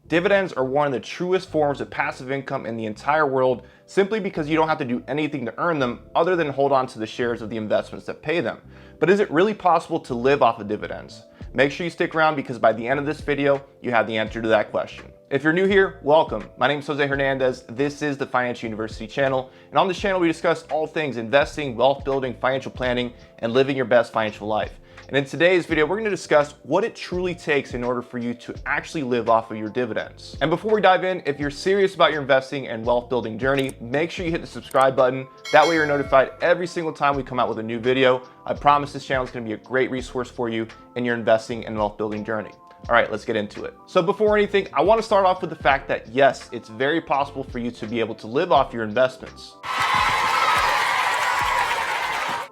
Dividends are one of the truest forms of passive income in the entire world, simply because you don't have to do anything to earn them other than hold on to the shares of the investments that pay them. But is it really possible to live off of dividends? Make sure you stick around, because by the end of this video, you have the answer to that question. If you're new here, welcome. My name is Jose Hernandez. This is the Financial University channel. And on this channel, we discuss all things investing, wealth building, financial planning, and living your best financial life. And in today's video, we're going to discuss what it truly takes in order for you to actually live off of your dividends. And before we dive in, if you're serious about your investing and wealth building journey, make sure you hit the subscribe button. That way you're notified every single time we come out with a new video. I promise this channel is going to be a great resource for you in your investing and wealth building journey. All right, let's get into it. So before anything, I want to start off with the fact that yes, it's very possible for you to be able to live off your investments.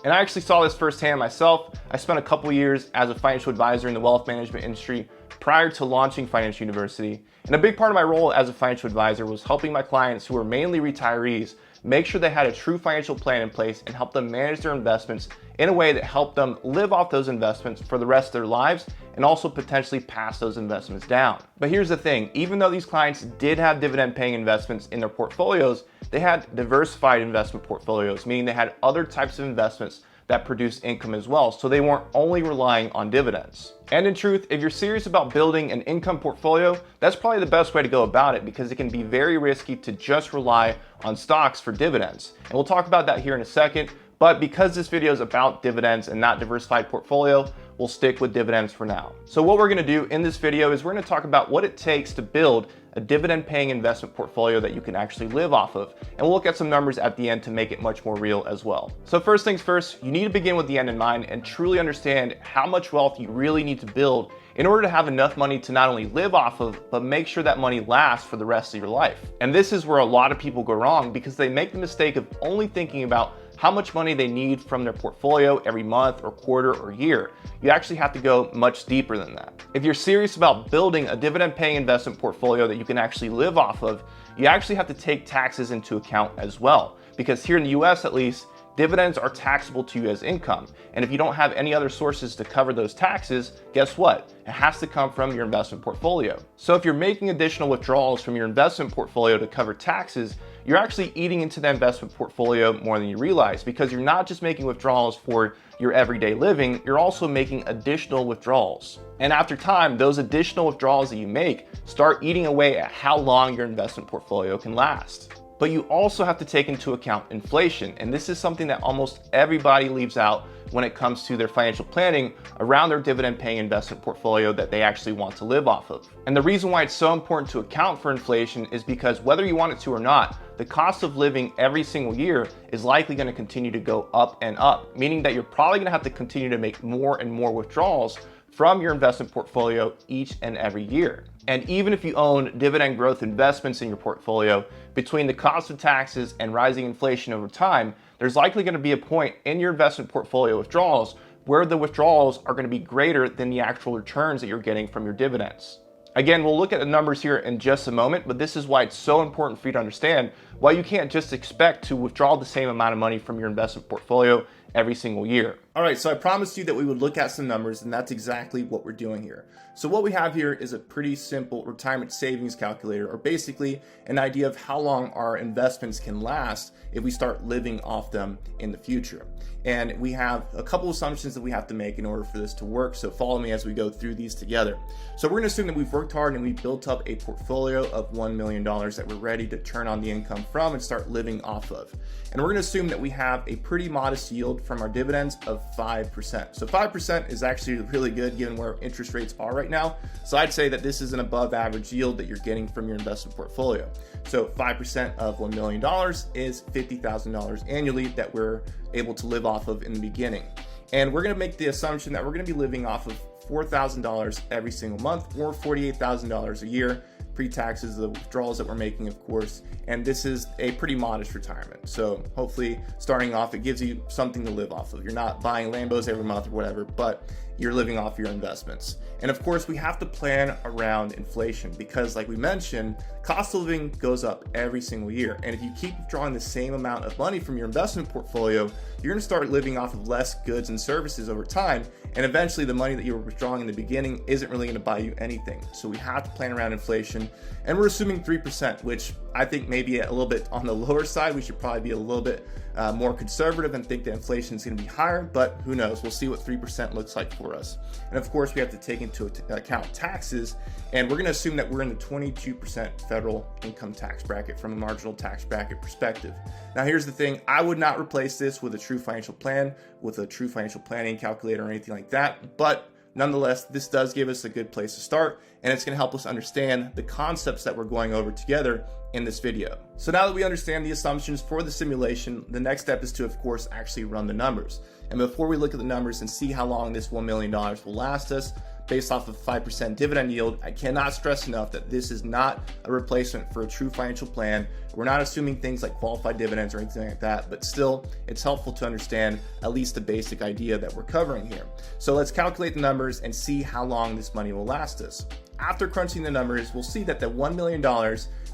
And I actually saw this firsthand myself. I spent a couple years as a financial advisor in the wealth management industry prior to launching Financial University. And a big part of my role as a financial advisor was helping my clients, who were mainly retirees, make sure they had a true financial plan in place and help them manage their investments in a way that helped them live off those investments for the rest of their lives, and also potentially pass those investments down. But here's the thing, even though these clients did have dividend paying investments in their portfolios, they had diversified investment portfolios, meaning they had other types of investments that produce income as well, so they weren't only relying on dividends. And in truth, if you're serious about building an income portfolio, that's probably the best way to go about it, because it can be very risky to just rely on stocks for dividends. And we'll talk about that here in a second, but because this video is about dividends and not diversified portfolio, we'll stick with dividends for now. So what we're gonna do in this video is we're gonna talk about what it takes to build a dividend paying investment portfolio that you can actually live off of. And we'll look at some numbers at the end to make it much more real as well. So first things first, you need to begin with the end in mind and truly understand how much wealth you really need to build in order to have enough money to not only live off of, but make sure that money lasts for the rest of your life. And this is where a lot of people go wrong, because they make the mistake of only thinking about how much money they need from their portfolio every month or quarter or year. You actually have to go much deeper than that. If you're serious about building a dividend paying investment portfolio that you can actually live off of, you actually have to take taxes into account as well. Because here in the US at least, dividends are taxable to you as income. And if you don't have any other sources to cover those taxes, guess what? It has to come from your investment portfolio. So if you're making additional withdrawals from your investment portfolio to cover taxes, you're actually eating into the investment portfolio more than you realize, because you're not just making withdrawals for your everyday living, you're also making additional withdrawals. And after time, those additional withdrawals that you make start eating away at how long your investment portfolio can last. But you also have to take into account inflation. And this is something that almost everybody leaves out when it comes to their financial planning around their dividend paying investment portfolio that they actually want to live off of. And the reason why it's so important to account for inflation is because whether you want it to or not, the cost of living every single year is likely going to continue to go up and up, meaning that you're probably going to have to continue to make more and more withdrawals from your investment portfolio each and every year. And even if you own dividend growth investments in your portfolio, between the cost of taxes and rising inflation over time, there's likely going to be a point in your investment portfolio withdrawals where the withdrawals are going to be greater than the actual returns that you're getting from your dividends. Again, we'll look at the numbers here in just a moment, but this is why it's so important for you to understand why you can't just expect to withdraw the same amount of money from your investment portfolio every single year. All right, so I promised you that we would look at some numbers, and that's exactly what we're doing here. So what we have here is a pretty simple retirement savings calculator, or basically an idea of how long our investments can last if we start living off them in the future. And we have a couple assumptions that we have to make in order for this to work, so follow me as we go through these together. So we're gonna assume that we've worked hard and we've built up a portfolio of $1 million that we're ready to turn on the income from and start living off of. And we're gonna assume that we have a pretty modest yield from our dividends of 5%. So 5% is actually really good given where interest rates are right now. So I'd say that this is an above average yield that you're getting from your investment portfolio. So 5% of $1 million is $50,000 annually that we're able to live off of in the beginning. And we're gonna make the assumption that we're gonna be living off of $4,000 every single month, or $48,000 a year, pre-taxes, the withdrawals that we're making, of course. And this is a pretty modest retirement. So hopefully starting off, it gives you something to live off of. You're not buying Lambos every month or whatever, but you're living off your investments. And of course, we have to plan around inflation because, like we mentioned, cost of living goes up every single year. And if you keep drawing the same amount of money from your investment portfolio, you're going to start living off of less goods and services over time. And eventually, the money that you were withdrawing in the beginning isn't really going to buy you anything. So we have to plan around inflation. And we're assuming 3%, which I think maybe a little bit on the lower side. We should probably be a little bit more conservative and think that inflation is going to be higher, but who knows? We'll see what 3% looks like for us. And of course, we have to take into account taxes, and we're going to assume that we're in the 22% federal income tax bracket from a marginal tax bracket perspective. Now, here's the thing. I would not replace this with a true financial plan, with a true financial planning calculator or anything like that, but nonetheless, this does give us a good place to start, and it's going to help us understand the concepts that we're going over together in this video. So now that we understand the assumptions for the simulation, the next step is to, of course, actually run the numbers. And before we look at the numbers and see how long this $1 million will last us, based off of 5% dividend yield, I cannot stress enough that this is not a replacement for a true financial plan. We're not assuming things like qualified dividends or anything like that, but still, it's helpful to understand at least the basic idea that we're covering here. So let's calculate the numbers and see how long this money will last us. After crunching the numbers, we'll see that the $1 million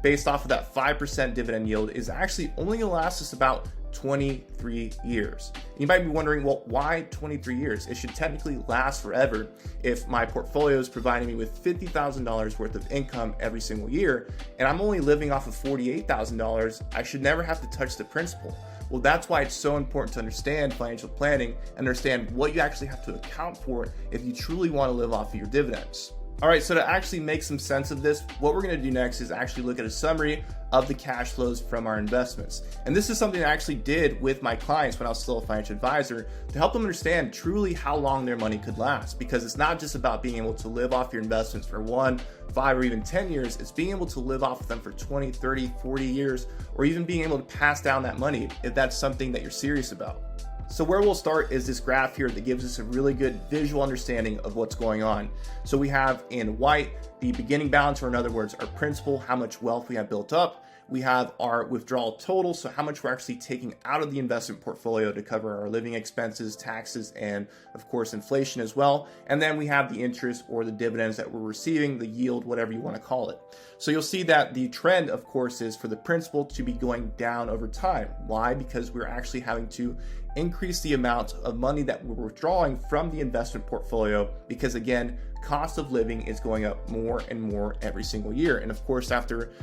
based off of that 5% dividend yield is actually only going to last us about 23 years. You might be wondering, well, why 23 years? It should technically last forever if my portfolio is providing me with $50,000 worth of income every single year, and I'm only living off of $48,000. I should never have to touch the principal. Well, that's why it's so important to understand financial planning, understand what you actually have to account for if you truly want to live off of your dividends. All right, so to actually make some sense of this, what we're going to do next is actually look at a summary of the cash flows from our investments. And this is something I actually did with my clients when I was still a financial advisor to help them understand truly how long their money could last, because it's not just about being able to live off your investments for 1, 5, or even 10 years. It's being able to live off of them for 20, 30, 40 years, or even being able to pass down that money if that's something that you're serious about. So where we'll start is this graph here that gives us a really good visual understanding of what's going on. So we have in white the beginning balance, or in other words, our principal, how much wealth we have built up. We have our withdrawal total, so how much we're actually taking out of the investment portfolio to cover our living expenses, taxes, and of course inflation as well. And then we have the interest or the dividends that we're receiving, the yield, whatever you want to call it. So you'll see that the trend, of course, is for the principal to be going down over time. Why? Because we're actually having to increase the amount of money that we're withdrawing from the investment portfolio, because again, cost of living is going up more and more every single year. And of course, after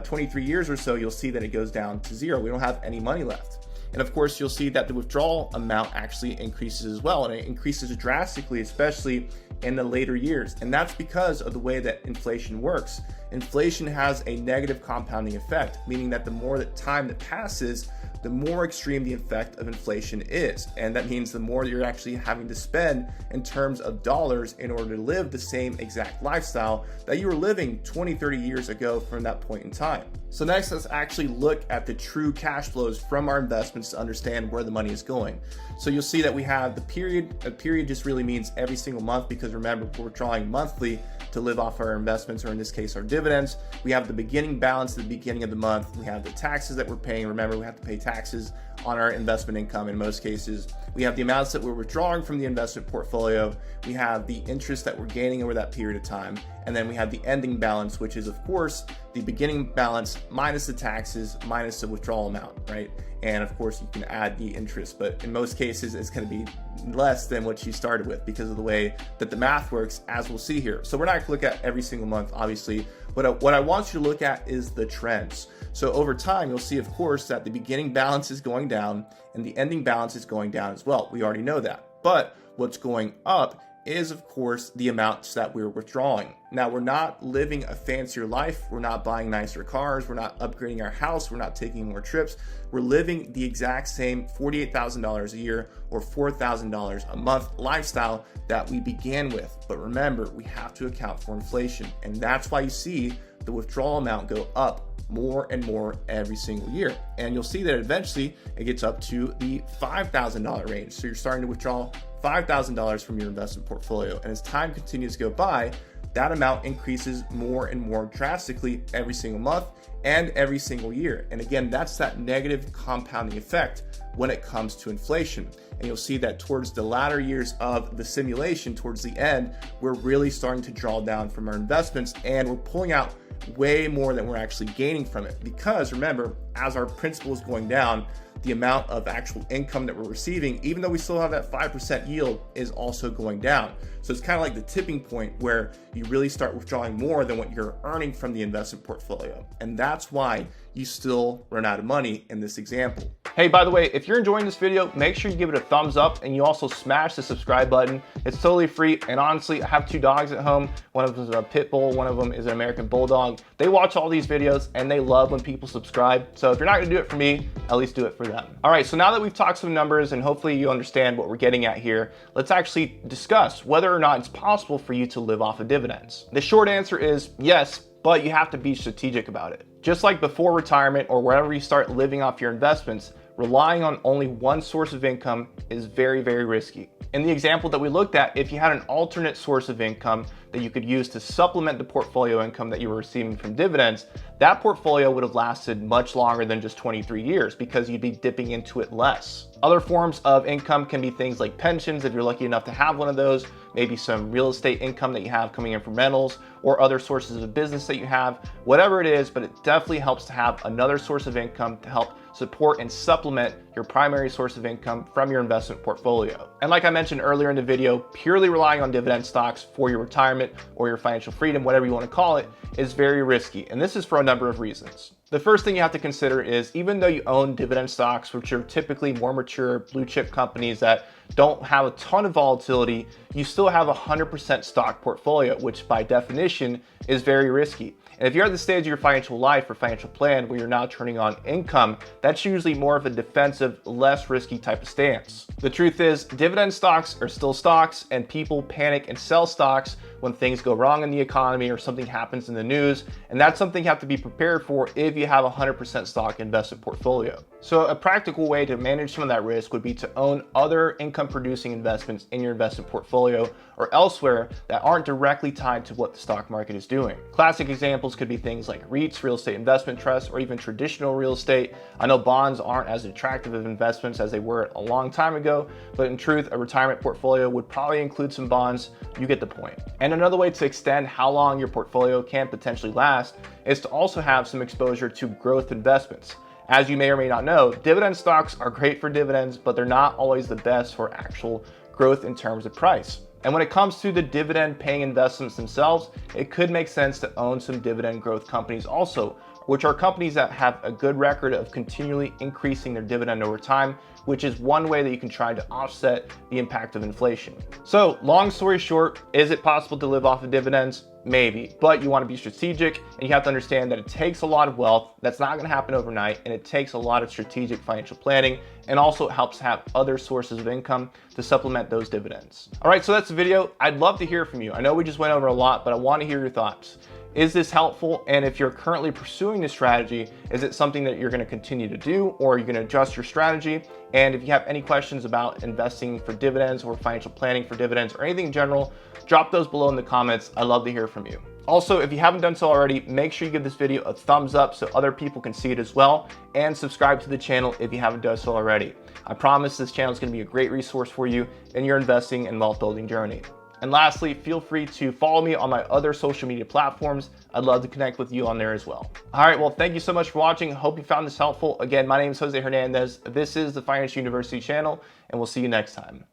23 years or so, you'll see that it goes down to zero. We don't have any money left. And of course, you'll see that the withdrawal amount actually increases as well. And it increases drastically, especially in the later years. And that's because of the way that inflation works. Inflation has a negative compounding effect, meaning that the more that time that passes, the more extreme the effect of inflation is. And that means the more you're actually having to spend in terms of dollars in order to live the same exact lifestyle that you were living 20, 30 years ago from that point in time. So next, let's actually look at the true cash flows from our investments to understand where the money is going. So you'll see that we have the period. A period just really means every single month, because remember, we're drawing monthly to live off our investments, or in this case, our dividends. We have the beginning balance at the beginning of the month. We have the taxes that we're paying. Remember, we have to pay taxes on our investment income in most cases. We have the amounts that we're withdrawing from the investment portfolio. We have the interest that we're gaining over that period of time. And then we have the ending balance, which is, of course, the beginning balance minus the taxes minus the withdrawal amount, right? And of course, you can add the interest, but in most cases, it's going to be less than what you started with because of the way that the math works, as we'll see here. So we're not going to look at every single month, obviously. What I want you to look at is the trends. So over time, you'll see, of course, that the beginning balance is going down and the ending balance is going down as well. We already know that. But what's going up is, of course, the amounts that we're withdrawing. Now, we're not living a fancier life. We're not buying nicer cars. We're not upgrading our house. We're not taking more trips. We're living the exact same $48,000 a year or $4,000 a month lifestyle that we began with. But remember, we have to account for inflation. And that's why you see the withdrawal amount go up more and more every single year. And you'll see that eventually it gets up to the $5,000 range. So you're starting to withdraw $5,000 from your investment portfolio. And as time continues to go by, that amount increases more and more drastically every single month and every single year. And again, that's that negative compounding effect when it comes to inflation. And you'll see that towards the latter years of the simulation, towards the end, we're really starting to draw down from our investments and we're pulling out way more than we're actually gaining from it. Because remember, as our principal is going down, the amount of actual income that we're receiving, even though we still have that 5% yield, is also going down. So it's kind of like the tipping point where you really start withdrawing more than what you're earning from the investment portfolio. And that's why you still run out of money in this example. Hey, by the way, if you're enjoying this video, make sure you give it a thumbs up and you also smash the subscribe button. It's totally free. And honestly, I have 2 dogs at home. One of them is a pit bull, one of them is an American bulldog. They watch all these videos and they love when people subscribe. So if you're not gonna do it for me, at least do it for them. All right, so now that we've talked some numbers and hopefully you understand what we're getting at here, let's actually discuss whether or not it's possible for you to live off of dividends. The short answer is yes, but you have to be strategic about it. Just like before retirement or wherever you start living off your investments, relying on only one source of income is very, very risky. In the example that we looked at, if you had an alternate source of income that you could use to supplement the portfolio income that you were receiving from dividends, that portfolio would have lasted much longer than just 23 years because you'd be dipping into it less. Other forms of income can be things like pensions, if you're lucky enough to have one of those, maybe some real estate income that you have coming in from rentals, or other sources of business that you have, whatever it is, but it definitely helps to have another source of income to help support and supplement your primary source of income from your investment portfolio. And like I mentioned earlier in the video, purely relying on dividend stocks for your retirement or your financial freedom, whatever you want to call it, is very risky. And this is for a number of reasons. The first thing you have to consider is even though you own dividend stocks, which are typically more mature blue chip companies that don't have a ton of volatility, you still have a 100% stock portfolio, which by definition is very risky. And if you're at the stage of your financial life or financial plan where you're now turning on income, that's usually more of a defensive, less risky type of stance. The truth is, dividend stocks are still stocks, and people panic and sell stocks when things go wrong in the economy or something happens in the news. And that's something you have to be prepared for if you have a 100% stock investment portfolio. So a practical way to manage some of that risk would be to own other income producing investments in your investment portfolio or elsewhere that aren't directly tied to what the stock market is doing. Classic examples could be things like REITs, real estate investment trusts, or even traditional real estate. I know bonds aren't as attractive of investments as they were a long time ago, but in truth, a retirement portfolio would probably include some bonds. You get the point. And another way to extend how long your portfolio can potentially last is to also have some exposure to growth investments. As you may or may not know, dividend stocks are great for dividends, but they're not always the best for actual growth in terms of price. And when it comes to the dividend paying investments themselves, it could make sense to own some dividend growth companies also, which are companies that have a good record of continually increasing their dividend over time, which is one way that you can try to offset the impact of inflation. So long story short, is it possible to live off of dividends? Maybe, but you want to be strategic and you have to understand that it takes a lot of wealth. That's not going to happen overnight, and it takes a lot of strategic financial planning, and also it helps to have other sources of income to supplement those dividends. All right, so that's the video. I'd love to hear from you. I know we just went over a lot, but I want to hear your thoughts. Is this helpful? And if you're currently pursuing this strategy, is it something that you're going to continue to do, or are you going to adjust your strategy? And if you have any questions about investing for dividends or financial planning for dividends or anything in general, drop those below in the comments. I'd love to hear from you. Also, if you haven't done so already, make sure you give this video a thumbs up so other people can see it as well, and subscribe to the channel if you haven't done so already. I promise this channel is going to be a great resource for you in your investing and wealth building journey. And lastly, feel free to follow me on my other social media platforms. I'd love to connect with you on there as well. All right, well, thank you so much for watching. Hope you found this helpful. Again, my name is Jose Hernandez. This is the Financial University channel, and we'll see you next time.